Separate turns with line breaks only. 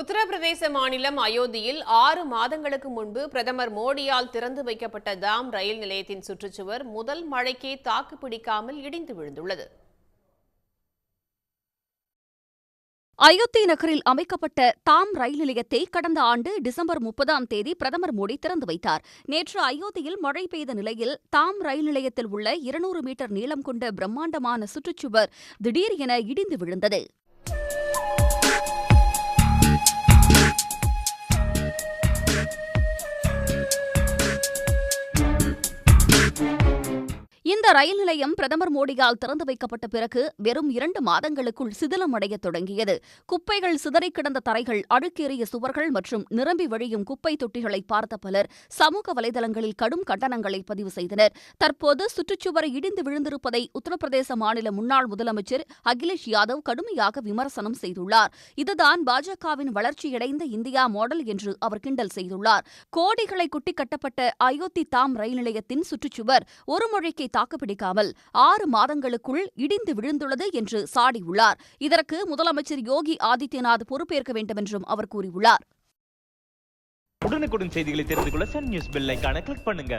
உத்தரப்பிரதேச மாநிலம் அயோத்தியில் 6 மாதங்களுக்கு முன்பு பிரதமர் மோடியால் திறந்து வைக்கப்பட்ட தாம் ரயில் நிலையத்தின் சுற்றுச்சுவர் முதல் மழைக்கே தாக்குப்பிடிக்காமல் இடிந்து விழுந்துள்ளது.
அயோத்தி நகரில் அமைக்கப்பட்ட தாம் ரயில் நிலையத்தை கடந்த ஆண்டு டிசம்பர் 30ஆம் தேதி பிரதமர் மோடி திறந்து வைத்தார். நேற்று அயோத்தியில் மழை பெய்த நிலையில் தாம் ரயில் நிலையத்தில் உள்ள 200 மீட்டர் நீளம் கொண்ட பிரம்மாண்டமான சுற்றுச்சுவர் திடீர் என இடிந்து விழுந்தது. இந்த ரயில் நிலையம் பிரதமர் மோடியால் திறந்து வைக்கப்பட்ட பிறகு வெறும் 2 மாதங்களுக்குள் சிதிலமடையத் தொடங்கியது. குப்பைகள் சிதறிக் கிடந்த தரைகள், அழுக்கேறிய சுவர்கள் மற்றும் நிரம்பி வழியும் குப்பை தொட்டிகளை பார்த்த பலர் சமூக வலைதளங்களில் கடும் கண்டனங்களை பதிவு செய்தனர். தற்போது சுற்றுச்சுவர் இடிந்து விழுந்திருப்பதை உத்தரப்பிரதேச மாநில முன்னாள் முதலமைச்சர் அகிலேஷ் யாதவ் கடுமையாக விமர்சனம் செய்துள்ளார். இதுதான் பாஜகவின் வளர்ச்சியடைந்த இந்தியா மாடல் என்று அவர் கிண்டல் செய்துள்ளார். கோடிகளை குட்டி கட்டப்பட்ட அயோத்தி தாம் ரயில் நிலையத்தின் சுற்றுச்சுவர் ஒரு மழைக்கே தாக்குப்பிடிக்காமல் 6 மாதங்களுக்குள் இடிந்து விழுந்துள்ளது என்று சாடியுள்ளார். இதற்கு முதலமைச்சர் யோகி ஆதித்யநாத் பொறுப்பேற்க வேண்டும் என்றும் அவர் கூறியுள்ளார்.
உடனுக்குடன் செய்திகளை தெரிந்து கொள்ள சன் நியூஸ் பெல் ஐகானை கிளிக் பண்ணுங்க.